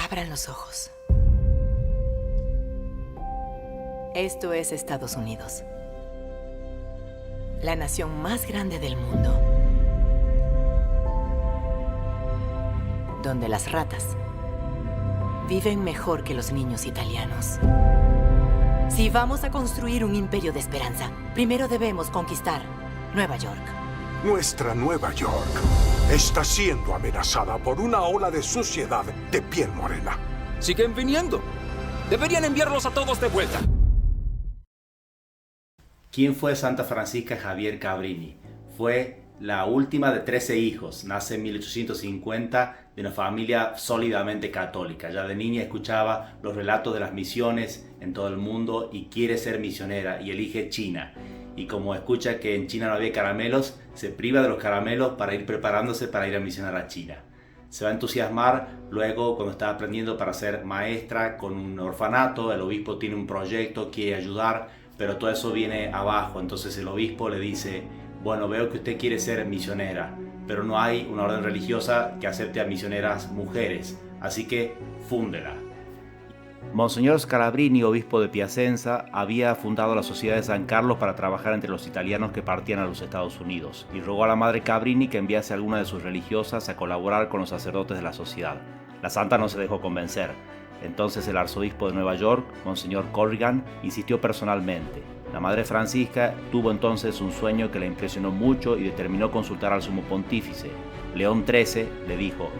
Abran los ojos. Esto es Estados Unidos, la nación más grande del mundo, donde las ratas viven mejor que los niños italianos. Si vamos a construir un imperio de esperanza, primero debemos conquistar Nueva York. Nuestra Nueva York está siendo amenazada por una ola de suciedad de piel morena. Siguen viniendo. Deberían enviarlos a todos de vuelta. ¿Quién fue Santa Francisca Javier Cabrini? Fue la última de 13 hijos. Nace en 1850 de una familia sólidamente católica. Ya de niña escuchaba los relatos de las misiones en todo el mundo y quiere ser misionera y elige China. Y como escucha que en China no había caramelos, se priva de los caramelos para ir preparándose para ir a misionar a China. Se va a entusiasmar luego cuando está aprendiendo para ser maestra con un orfanato. El obispo tiene un proyecto, quiere ayudar, pero todo eso viene abajo. Entonces el obispo le dice: bueno, veo que usted quiere ser misionera, pero no hay una orden religiosa que acepte a misioneras mujeres, así que fúndela. Monseñor Scalabrini, obispo de Piacenza, había fundado la Sociedad de San Carlos para trabajar entre los italianos que partían a los Estados Unidos, y rogó a la madre Cabrini que enviase a alguna de sus religiosas a colaborar con los sacerdotes de la sociedad. La santa no se dejó convencer. Entonces el arzobispo de Nueva York, Monseñor Corrigan, insistió personalmente. La madre Francisca tuvo entonces un sueño que la impresionó mucho y determinó consultar al sumo pontífice. León XIII le dijo: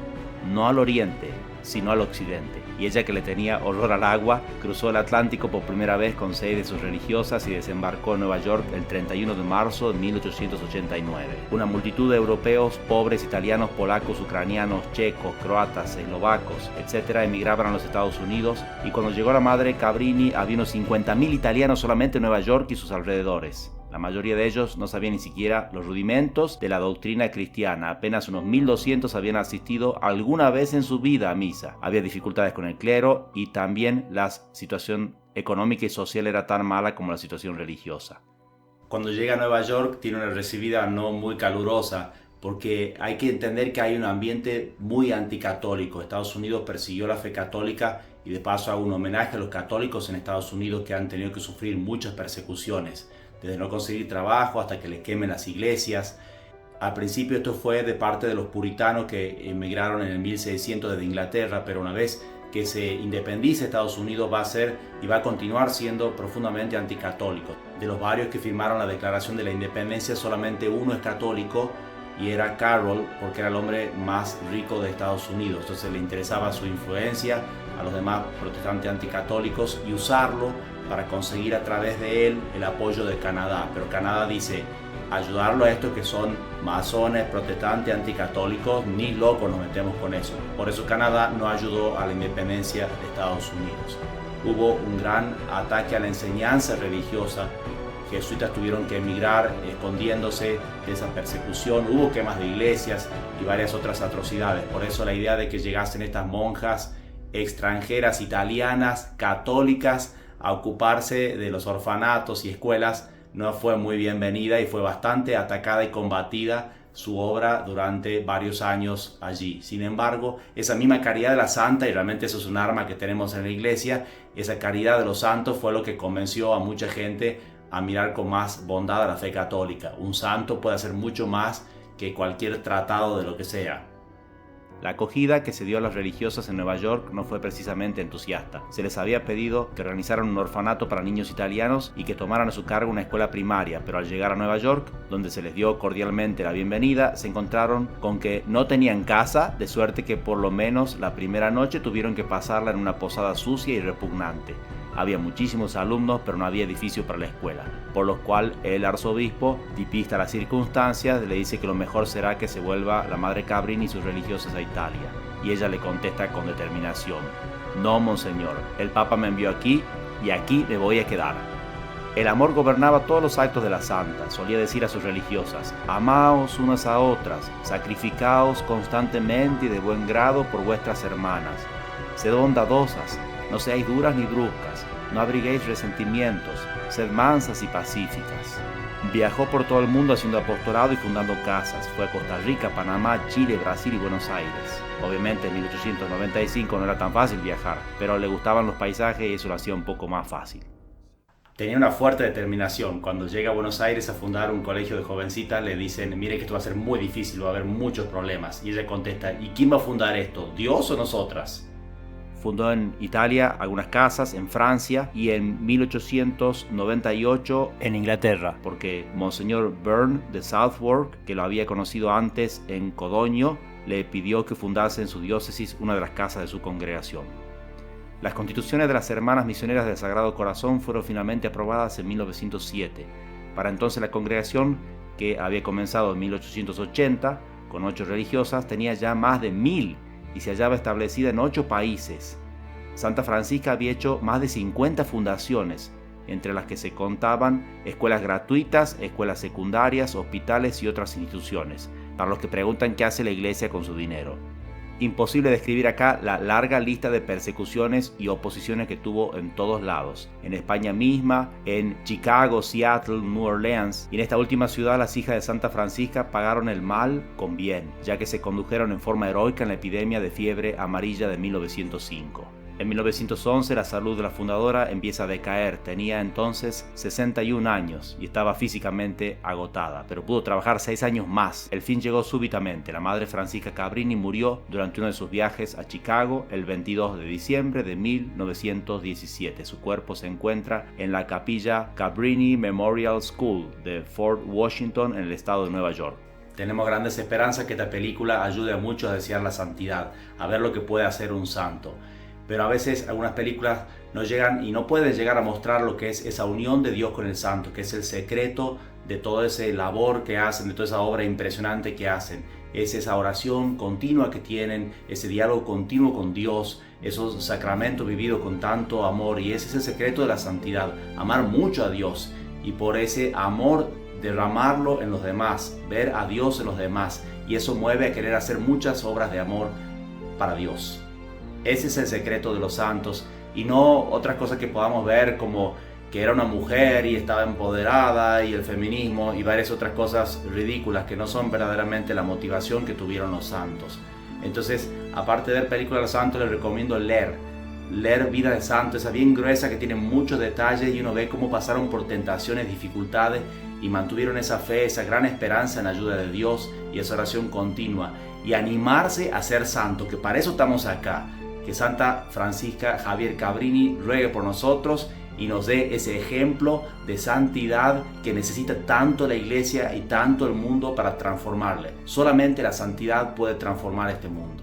no al oriente, sino al occidente. Y ella, que le tenía horror al agua, cruzó el Atlántico por primera vez con 6 de sus religiosas y desembarcó en Nueva York el 31 de marzo de 1889. Una multitud de europeos, pobres, italianos, polacos, ucranianos, checos, croatas, eslovacos, etc. emigraban a los Estados Unidos, y cuando llegó la madre Cabrini había unos 50.000 italianos solamente en Nueva York y sus alrededores. La mayoría de ellos no sabían ni siquiera los rudimentos de la doctrina cristiana. Apenas unos 1.200 habían asistido alguna vez en su vida a misa. Había dificultades con el clero y también la situación económica y social era tan mala como la situación religiosa. Cuando llega a Nueva York tiene una recibida no muy calurosa, porque hay que entender que hay un ambiente muy anticatólico. Estados Unidos persiguió la fe católica y de paso hago un homenaje a los católicos en Estados Unidos que han tenido que sufrir muchas persecuciones, desde no conseguir trabajo hasta que les quemen las iglesias. Al principio esto fue de parte de los puritanos que emigraron en el 1600 desde Inglaterra, pero una vez que se independice Estados Unidos va a ser y va a continuar siendo profundamente anticatólico. De los varios que firmaron la Declaración de la Independencia, solamente uno es católico y era Carroll, porque era el hombre más rico de Estados Unidos. Entonces le interesaba su influencia a los demás protestantes anticatólicos y usarlo para conseguir a través de él el apoyo de Canadá. Pero Canadá dice: ayudarlo a estos que son masones, protestantes, anticatólicos, ni locos nos metemos con eso. Por eso Canadá no ayudó a la independencia de Estados Unidos. Hubo un gran ataque a la enseñanza religiosa. Jesuitas tuvieron que emigrar escondiéndose de esa persecución. Hubo quemas de iglesias y varias otras atrocidades. Por eso la idea de que llegasen estas monjas extranjeras, italianas, católicas, a ocuparse de los orfanatos y escuelas no fue muy bienvenida y fue bastante atacada y combatida su obra durante varios años allí. Sin embargo, esa misma caridad de la santa, y realmente eso es un arma que tenemos en la iglesia, esa caridad de los santos fue lo que convenció a mucha gente a mirar con más bondad a la fe católica. Un santo puede hacer mucho más que cualquier tratado de lo que sea. La acogida que se dio a las religiosas en Nueva York no fue precisamente entusiasta. Se les había pedido que organizaran un orfanato para niños italianos y que tomaran a su cargo una escuela primaria, pero al llegar a Nueva York, donde se les dio cordialmente la bienvenida, se encontraron con que no tenían casa, de suerte que por lo menos la primera noche tuvieron que pasarla en una posada sucia y repugnante. Había muchísimos alumnos, pero no había edificio para la escuela, por lo cual el arzobispo, vista las circunstancias, le dice que lo mejor será que se vuelva la madre Cabrini y sus religiosas a Italia. Y ella le contesta con determinación: no, monseñor, el Papa me envió aquí y aquí me voy a quedar. El amor gobernaba todos los actos de la santa. Solía decir a sus religiosas: amaos unas a otras, sacrificaos constantemente y de buen grado por vuestras hermanas. Sed bondadosas, no seáis duras ni bruscas, no abriguéis resentimientos, sed mansas y pacíficas. Viajó por todo el mundo haciendo apostolado y fundando casas. Fue a Costa Rica, Panamá, Chile, Brasil y Buenos Aires. Obviamente en 1895 no era tan fácil viajar, pero le gustaban los paisajes y eso lo hacía un poco más fácil. Tenía una fuerte determinación. Cuando llega a Buenos Aires a fundar un colegio de jovencitas, le dicen, mire que esto va a ser muy difícil, va a haber muchos problemas. Y ella contesta, ¿y quién va a fundar esto? ¿Dios o nosotras? Fundó en Italia algunas casas, en Francia y en 1898 en Inglaterra, porque Monseñor Byrne de Southwark, que lo había conocido antes en Codogno, le pidió que fundase en su diócesis una de las casas de su congregación. Las constituciones de las Hermanas Misioneras del Sagrado Corazón fueron finalmente aprobadas en 1907. Para entonces la congregación, que había comenzado en 1880 con 8 religiosas, tenía ya más de 1000 y se hallaba establecida en 8 países. Santa Francisca había hecho más de 50 fundaciones, entre las que se contaban escuelas gratuitas, escuelas secundarias, hospitales y otras instituciones, para los que preguntan qué hace la iglesia con su dinero. Imposible describir acá la larga lista de persecuciones y oposiciones que tuvo en todos lados. En España misma, en Chicago, Seattle, New Orleans, y en esta última ciudad las hijas de Santa Francisca pagaron el mal con bien, ya que se condujeron en forma heroica en la epidemia de fiebre amarilla de 1905. En 1911 la salud de la fundadora empieza a decaer, tenía entonces 61 años y estaba físicamente agotada, pero pudo trabajar 6 años más. El fin llegó súbitamente. La madre Francisca Cabrini murió durante uno de sus viajes a Chicago el 22 de diciembre de 1917. Su cuerpo se encuentra en la capilla Cabrini Memorial School de Fort Washington en el estado de Nueva York. Tenemos grandes esperanzas que esta película ayude a muchos a desear la santidad, a ver lo que puede hacer un santo. Pero a veces algunas películas no llegan y no pueden llegar a mostrar lo que es esa unión de Dios con el santo, que es el secreto de todo ese labor que hacen, de toda esa obra impresionante que hacen. Es esa oración continua que tienen, ese diálogo continuo con Dios, esos sacramentos vividos con tanto amor, y ese es el secreto de la santidad, amar mucho a Dios y por ese amor derramarlo en los demás, ver a Dios en los demás, y eso mueve a querer hacer muchas obras de amor para Dios. Ese es el secreto de los santos, y no otras cosas que podamos ver como que era una mujer y estaba empoderada, y el feminismo y varias otras cosas ridículas que no son verdaderamente la motivación que tuvieron los santos. Entonces, aparte de ver películas de los santos, les recomiendo leer Vida de Santo, esa bien gruesa que tiene muchos detalles y uno ve cómo pasaron por tentaciones, dificultades y mantuvieron esa fe, esa gran esperanza en la ayuda de Dios y esa oración continua, y animarse a ser santo, que para eso estamos acá. Que Santa Francisca Javier Cabrini ruegue por nosotros y nos dé ese ejemplo de santidad que necesita tanto la iglesia y tanto el mundo para transformarle. Solamente la santidad puede transformar este mundo.